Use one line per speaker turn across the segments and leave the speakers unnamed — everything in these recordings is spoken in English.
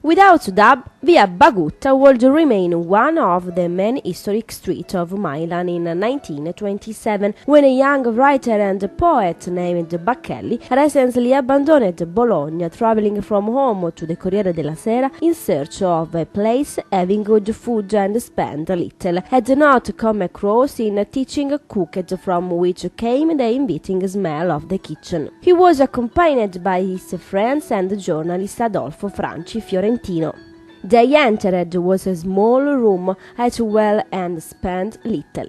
Without doubt, Via Bagutta would remain one of the main historic streets of Milan in 1927, when a young writer and poet named Bacchelli recently abandoned Bologna, traveling from home to the Corriere della Sera in search of a place having good food and spent little, had not come across in teaching cooked, from which came the inviting smell of the kitchen. He was accompanied by his friends and journalist Adolfo Franci Fiorentino. They entered was a small room, ate well and spent little.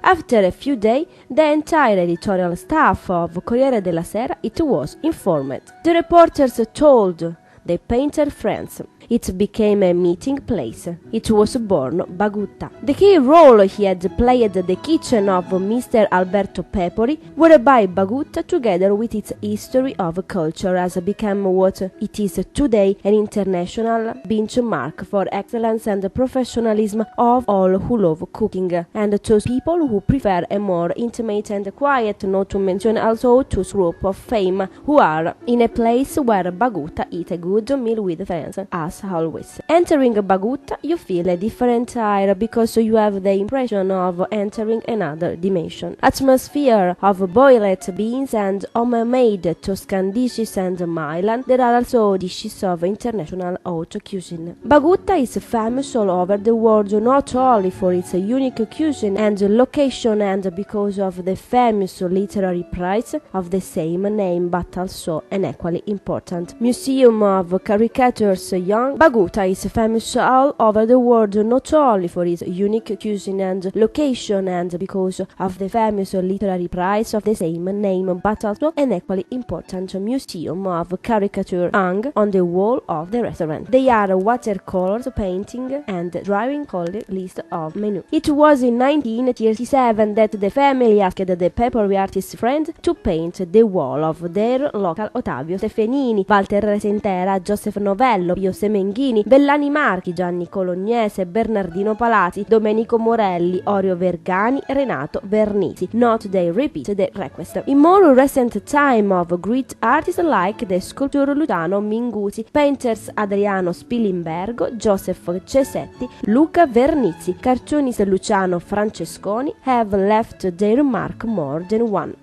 After a few days, the entire editorial staff of Corriere della Sera, it was informed. The reporters told the painter friends. It became a meeting place. It was born Bagutta. The key role he had played the kitchen of Mr. Alberto Pepori, whereby Bagutta, together with its history of culture, has become what it is today, an international benchmark for excellence and professionalism of all who love cooking, and to people who prefer a more intimate and quiet, not to mention also to group of fame who are in a place where Bagutta eat a good meal with friends, as always. Entering Bagutta, you feel a different air because you have the impression of entering another dimension. Atmosphere of boiled beans and homemade Tuscan dishes, and Milan, there are also dishes of international haute cuisine. Bagutta is famous all over the world, not only for its unique cuisine and location and because of the famous literary prize of the same name, but also an equally important museum of caricatures. Young Bagutta is famous all over the world, not only for its unique cuisine and location and because of the famous literary prize of the same name, but also an equally important museum of caricature hung on the wall of the restaurant. They are watercolors, painting, and drawing called list of menu. It was in 1937 that the family asked the Pepori artist friend to paint the wall of their local Ottavio Stefanini, Walter Resentera, Joseph Novello, Pio Semenghini, Bellani Marchi, Gianni Colognese, Bernardino Palati, Domenico Morelli, Orio Vergani, Renato Vernisi. Not they repeat the request. In more recent time of great artists like the sculptor Luciano Minguzi, painters Adriano Spilimbergo, Joseph Cesetti, Luca Vernizzi, cartoonist Luciano Francesconi have left their mark more than one.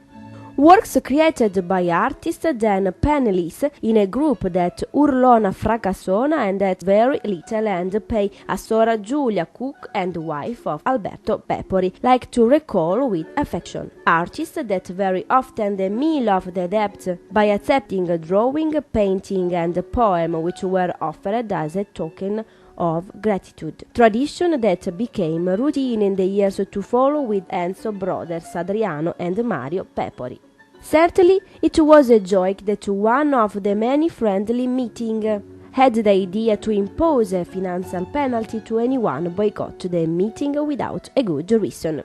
Works created by artists, then panelists in a group that urlona fracassona and that very little and pay a Sora Giulia, cook and wife of Alberto Pepori, like to recall with affection. Artists that very often the meal of the debt by accepting a drawing, painting and a poem which were offered as a token of gratitude. Tradition that became routine in the years to follow with Enzo brothers Adriano and Mario Pepori. Certainly, it was a joy that one of the many friendly meetings had the idea to impose a financial penalty to anyone boycott the meeting without a good reason.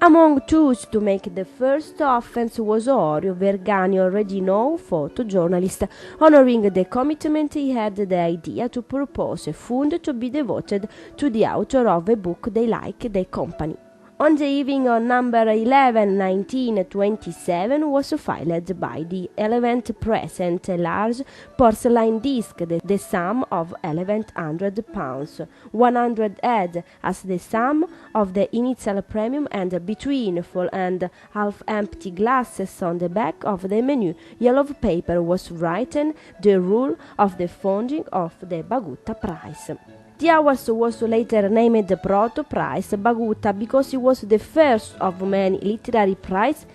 Among those to make the first offense was Orio Vergani, already known photojournalist. Honoring the commitment, he had the idea to propose a fund to be devoted to the author of a book they like, the company. On the evening of number 11, 1927 was filed by the 11th present a large porcelain disc, the sum of £1,100, 100 head as the sum of the initial premium, and between full and half-empty glasses on the back of the menu, yellow paper was written the rule of the funding of the Bagutta Prize. The award was later named Proto Prize Bagutta because it was the first of many literary prizes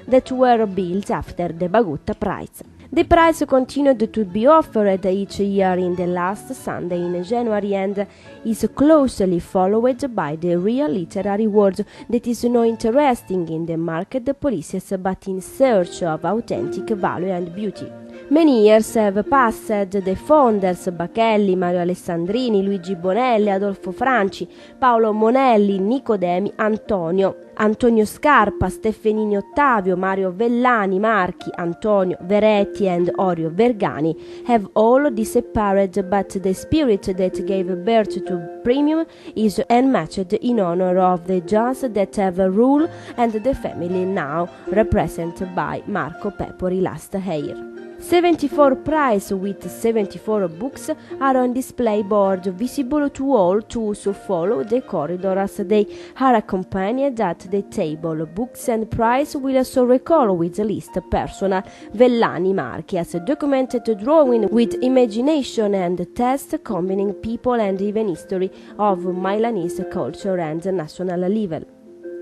that were built after the Bagutta Prize. The prize continued to be offered each year in the last Sunday in January and is closely followed by the real literary world that is not interesting in the market policies but in search of authentic value and beauty. Many years have passed. The founders Bacchelli, Mario Alessandrini, Luigi Bonelli, Adolfo Franci, Paolo Monelli, Nicodemi, Antonio Scarpa, Stefanini Ottavio, Mario Vellani Marchi, Antonio Veretti and Orio Vergani have all disappeared, but the spirit that gave birth to Premium is unmatched in honor of the giants that have ruled and the family now represented by Marco Pepori last year. 74 prizes with 74 books are on display board, visible to all those who follow the corridor as they are accompanied at the table. Books and prizes will also recall with the list personal Vellani marchi as a documented drawing with imagination and text combining people and even history of Milanese culture and national level.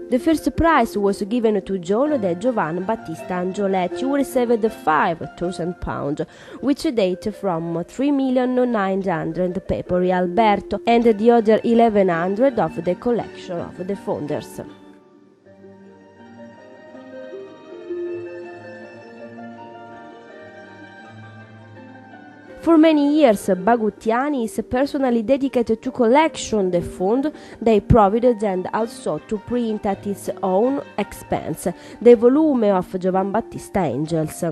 The first prize was given to John de Giovan Battista Angioletti, who received £5,000, which date from 3,900,000 Pepori Alberto, and the other 1,100 of the collection of the founders. For many years, Baguttiani is personally dedicated to collection the fund they provided and also to print at his own expense the volume of Giovan Battista Angels.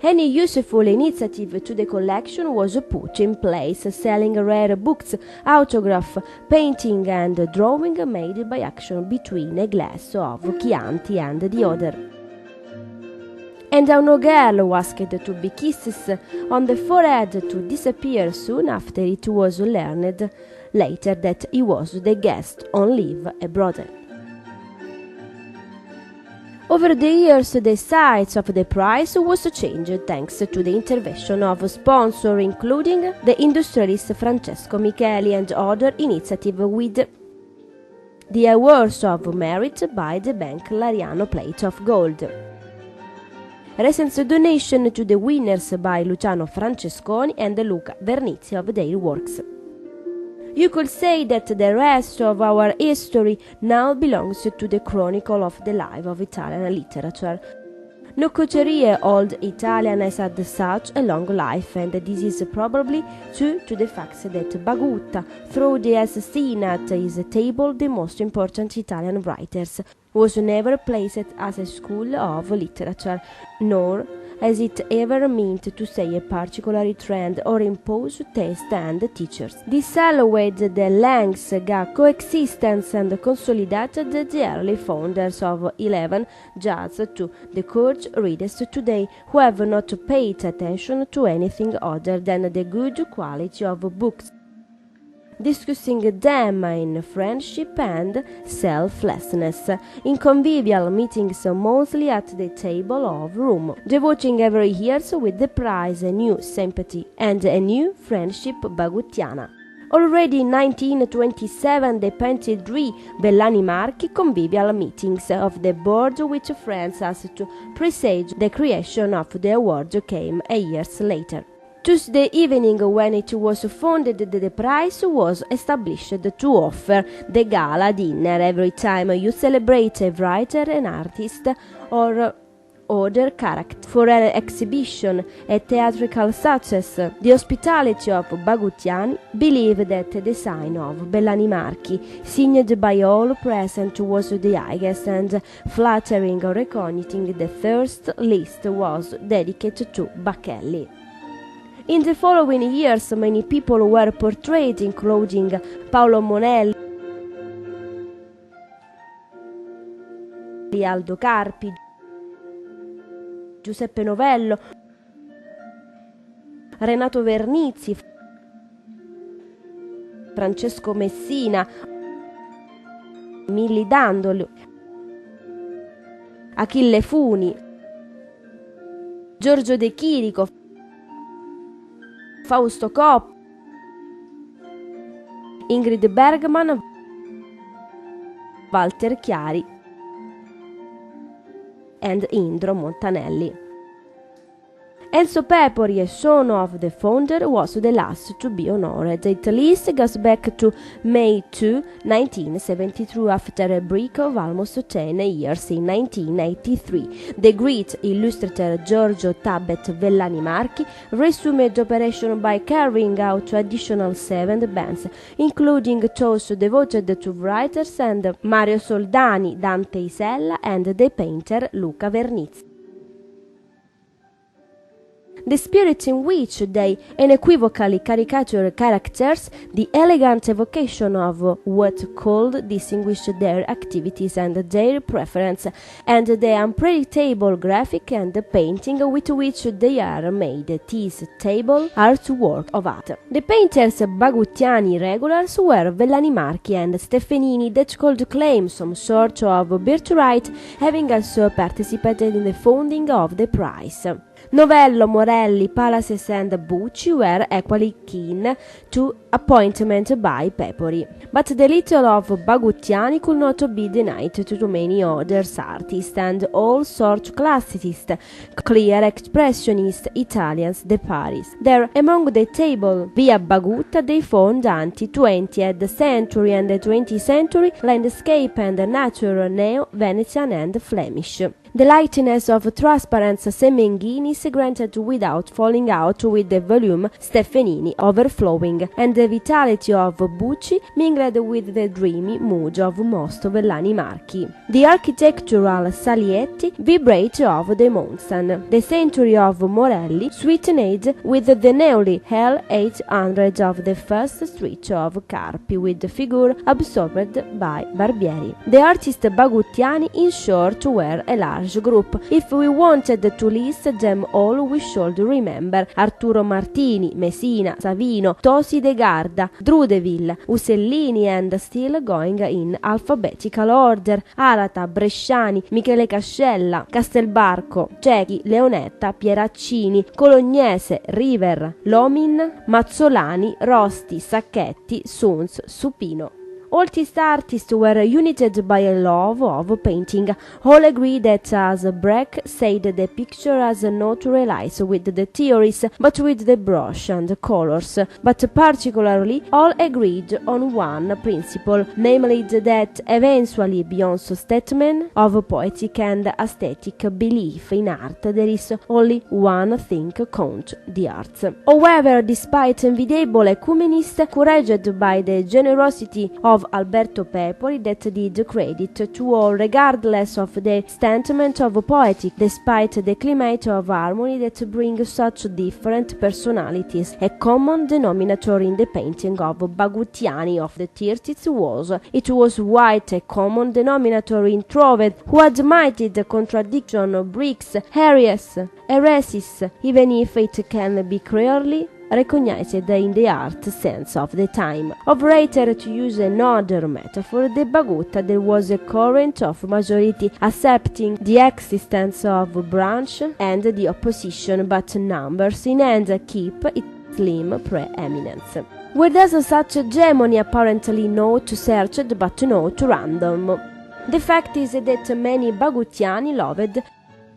Any useful initiative to the collection was put in place, selling rare books, autograph, painting and drawing made by action between a glass of Chianti and the other. And how no girl was asked to be kissed on the forehead to disappear soon after it was learned later that he was the guest on leave abroad. Over the years, the size of the prize was changed thanks to the intervention of sponsors, including the industrialist Francesco Micheli and other initiatives with the awards of merit by the Bank Lariano Plate of Gold. Recent donation to the winners by Luciano Francesconi and Luca Vernizzi of their works. You could say that the rest of our history now belongs to the chronicle of the life of Italian literature. No couturier old Italian has had such a long life, and this is probably due to the fact that Bagutta, through the has seen at his table the most important Italian writers, was never placed as a school of literature, nor has it ever meant to say a particular trend or impose taste and teachers. This allowed the lengths coexistence and consolidated the early founders of 11 jazz to the court readers today who have not paid attention to anything other than the good quality of books, discussing them in friendship and selflessness, in convivial meetings monthly at the table of room, devoting every year with the prize a new sympathy and a new friendship Baguttiana. Already in 1927 they painted 3 Vellani marchi convivial meetings of the board which friends as to presage the creation of the award came a years later. Tuesday evening, when it was founded, the prize was established to offer the gala dinner every time you celebrate a writer, an artist, or other character. For an exhibition, a theatrical success, the hospitality of Baguttiani believed that the sign of Vellani marchi, signed by all present, was the highest, and flattering recognizing the first list was dedicated to Bacchelli. In the following years, many people were portrayed, including Paolo Monelli, Aldo Carpi, Giuseppe Novello, Renato Vernizzi, Francesco Messina, Milli Dandolo, Achille Funi, Giorgio De Chirico, Fausto Coppi, Ingrid Bergman, Walter Chiari and Indro Montanelli. Enzo Pepori, a son of the founder, was the last to be honored. Its list goes back to May 2, 1973, after a break of almost 10 years in 1983. The great illustrator Giorgio Tabet Vellani marchi resumed operation by carrying out additional 7 bands, including those devoted to writers and Mario Soldani, Dante Isella and the painter Luca Vernizzi. The spirit in which they unequivocally caricature characters, the elegant evocation of what could distinguish their activities and their preference, and the unpredictable graphic and painting with which they are made, this table artwork of art. The painters Baguttiani regulars were Vellani Marchi and Stefanini that could claim some sort of birthright, having also participated in the founding of the prize. Novello, Morelli, Palaces and Bucci were equally keen to appointment by Pepori, but the little of Baguttiani could not be denied to too many other artists and all sorts classicists, clear expressionists, Italians, de Paris. There, among the table via Bagutta, they found anti-20th century and 20th century landscape and nature neo-Venetian and Flemish. The lightness of transparence Semenghinis granted without falling out with the volume Stefanini overflowing, and the vitality of Bucci mingled with the dreamy mood of most Vellani Marchi. The architectural Salietti vibrate of the Monsan, the century of Morelli sweetened with the nearly hell 800 of the first street of Carpi, with the figure absorbed by Barbieri. The artist Baguttiani, in short, were a large group. If we wanted to list them all, we should remember Arturo Martini, Messina, Savino, Tosi de Garda, Drudeville, Usellini, and still going in alphabetical order, Arata, Bresciani, Michele Cascella, Castelbarco, Cecchi, Leonetta, Pieraccini, Colognese, River, Lomin, Mazzolani, Rosti, Sacchetti, Suns, Supino. All these artists were united by a love of painting. All agree that, as Breck said, the picture has not relies with the theories, but with the brush and colors. But particularly, all agreed on one principle, namely that eventually beyond statement of poetic and aesthetic belief in art, there is only one thing count, the arts. However, despite enviable ecumenists, encouraged by the generosity of Alberto Pepori, that did credit to all regardless of the sentiment of poetic, despite the climate of harmony that brings such different personalities. A common denominator in the painting of Baguttiani of the 30s it was quite a common denominator in Trovet, who admitted the contradiction, bricks, heresies, even if it can be clearly recognized in the art sense of the time. Operator, to use another metaphor, the Bagutta, there was a current of majority accepting the existence of branch and the opposition, but numbers in hand keep its slim preeminence. Where does such hegemony apparently not searched but not random? The fact is that many Baguttiani loved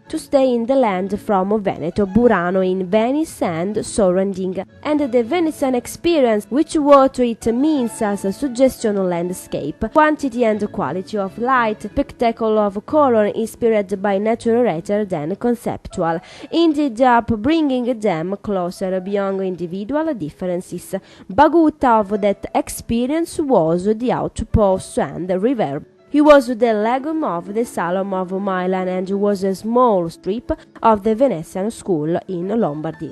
to stay in the land from Veneto, Burano in Venice and surrounding, and the Venetian experience, which what it means as a suggestional landscape, quantity and quality of light, spectacle of color inspired by nature rather than conceptual, ended up bringing them closer beyond individual differences. Bagutta of that experience was the outpost and the reverb. He was the legum of the Salon of Milan and was a small strip of the Venetian school in Lombardy.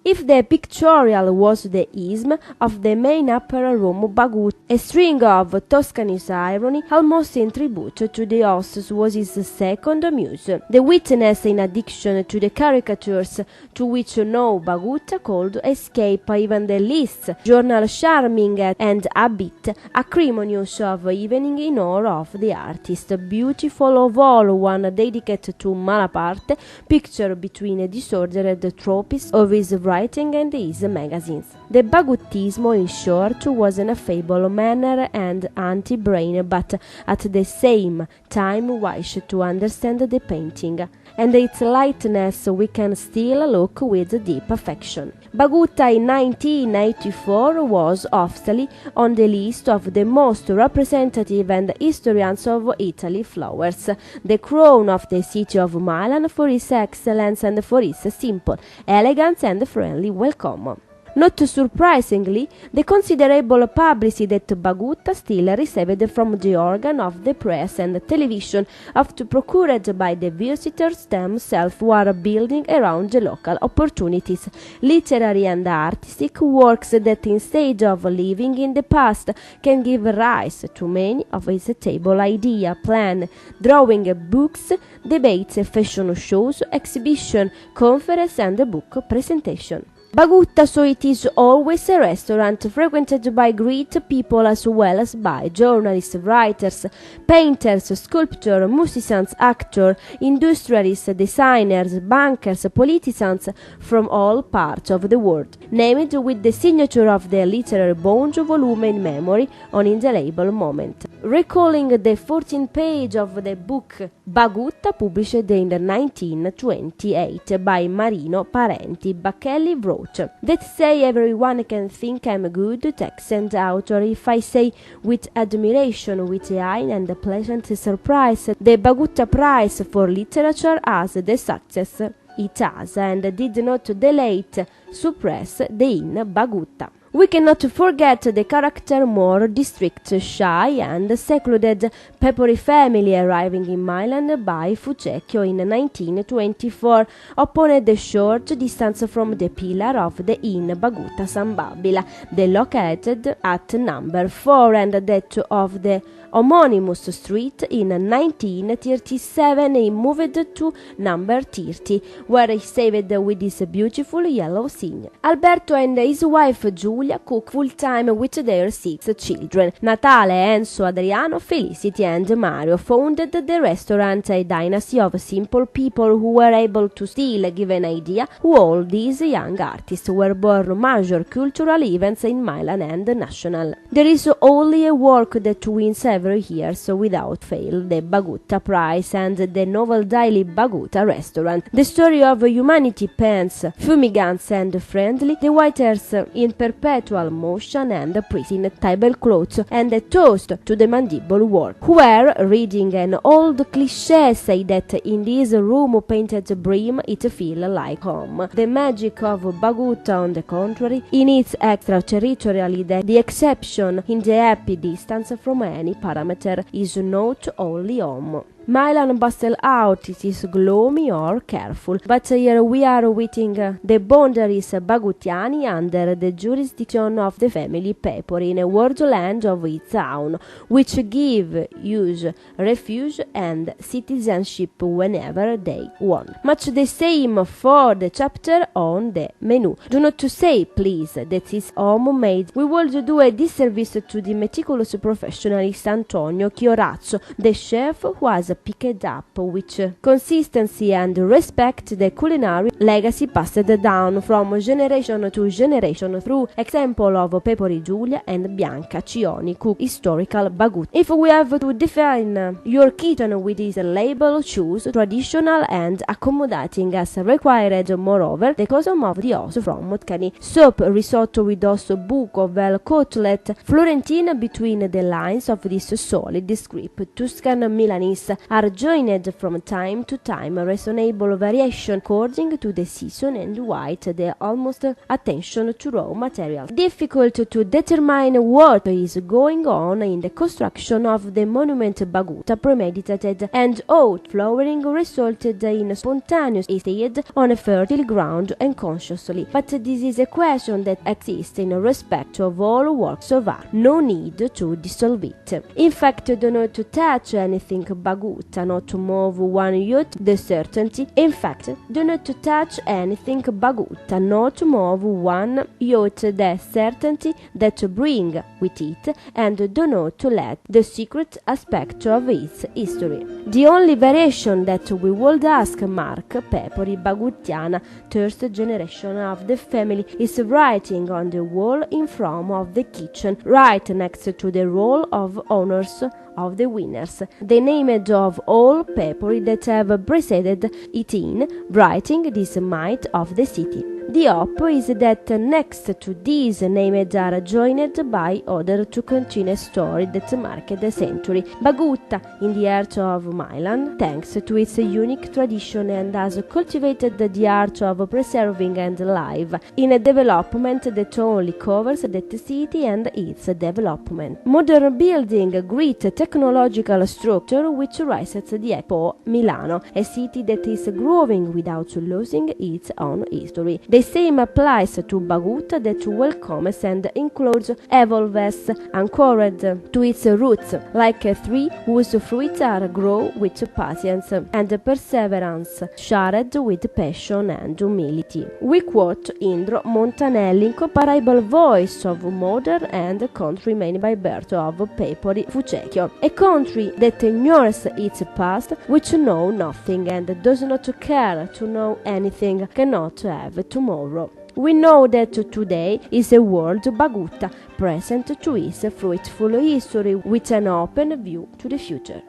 If the pictorial was the ism of the main upper room, Bagutta, a string of Toscanese irony, almost in tribute to the hosts, was his second muse. The witness in addiction to the caricatures to which no Bagutta could escape even the least journal charming and a bit acrimonious of evening in honor of the artist, beautiful of all, one dedicated to Malaparte, picture between disordered tropes of his writing and his magazines. The Baguttismo, in short, was an affable manner and anti-brain, but at the same time wished to understand the painting, and its lightness we can still look with deep affection. Bagutta in 1984 was officially on the list of the most representative and historians of Italy flowers, the crown of the city of Milan for its excellence and for its simple elegance and friendly welcome. Not surprisingly, the considerable publicity that Bagutta still received from the organ of the press and television, often procured by the visitors themselves who are building around the local opportunities, literary and artistic works that instead of living in the past can give rise to many of his table idea, plan, drawing books, debates, fashion shows, exhibition, conference and book presentation. Bagutta, so it is always a restaurant frequented by great people as well as by journalists, writers, painters, sculptors, musicians, actors, industrialists, designers, bankers, politicians from all parts of the world, named with the signature of the literary bound volume in memory on indelible moment. Recalling the 14th page of the book Bagutta, published in 1928 by Marino Parenti, Bacchelli wrote, "That say everyone can think I'm a good accent author if I say with admiration, with eye and pleasant surprise, the Bagutta Prize for Literature has the success it has, and did not delay suppress the in Bagutta." We cannot forget the character more district, shy and secluded Pepori family arriving in Milan by Fucecchio in 1924 upon the short distance from the pillar of the inn Bagutta San Babila, the located at number 4, and that of the homonymous street. In 1937 he moved to number 30, where he saved with his beautiful yellow sign. Alberto and his wife Giulia cook full-time with their 6 children. Natale, Enzo, Adriano, Felicity and Mario founded the restaurant, a dynasty of simple people who were able to still give an idea who all these young artists were born major cultural events in Milan and national. There is only a work that wins every year, so without fail, the Bagutta Prize and the novel daily Bagutta Restaurant. The story of humanity pens, fumigants and friendly, the waiters in perpetual motion and prison tablecloths, and a toast to the mandible work. Where, reading an old cliché, say that in this room painted brim it feel like home. The magic of Bagutta, on the contrary, in its extraterritoriality, the exception in the happy distance from any parameter, is not only home. Milan bustle out, it is gloomy or careful, but here we are within the boundaries Baguttiani under the jurisdiction of the family Pepori in a wordland of its own, which give, use, refuge and citizenship whenever they want. Much the same for the chapter on the menu. Do not to say, please, that is homemade. We would do a disservice to the meticulous professionalist Antonio Chiorazzo, the chef who has picked up with consistency and respect the culinary legacy passed down from generation to generation through example of Pepori Giulia and Bianca Cioni, cook historical Bagutta. If we have to define your kitchen with this label, choose traditional and accommodating as required. Moreover, the custom of the os from Motkani, soup, risotto with osso buco, vel cutlet, Florentine between the lines of this solid script, Tuscan Milanese are joined from time to time, a reasonable variation according to the season and white the almost attention to raw materials. Difficult to determine what is going on in the construction of the monument Bagutta, premeditated and outflowering resulted in spontaneous instead on a fertile ground unconsciously. But this is a question that exists in respect of all works of art. No need to dissolve it. In fact, do not touch anything Bagutta, not to move one yacht, the certainty. In fact, do not touch anything Bagutta, not to move one yacht, the certainty that bring with it, and do not let the secret aspect of its history. The only variation that we would ask Mark Pepori, Baguttiana, third generation of the family, is writing on the wall in front of the kitchen, right next to the roll of honors of the winners, the names of all Pepori that have preceded it in writing this might of the city. The hope is that next to these names are joined by other to continue a story that marked the century. Bagutta, in the heart of Milan, thanks to its unique tradition and has cultivated the art of preserving and live in a development that only covers that city and its development. Modern building, great technological structure which rises the Expo Milano, a city that is growing without losing its own history. The same applies to Bagutta that welcomes and includes evolves, anchored to its roots, like a tree whose fruits are grow with patience and perseverance, shared with passion and humility. We quote Indro Montanelli, incomparable voice of modern and country made by birth of Pepori Fucecchio, a country that ignores its past, which knows nothing and does not care to know anything, cannot have tomorrow. We know that today is a world Bagutta, present to its fruitful history with an open view to the future.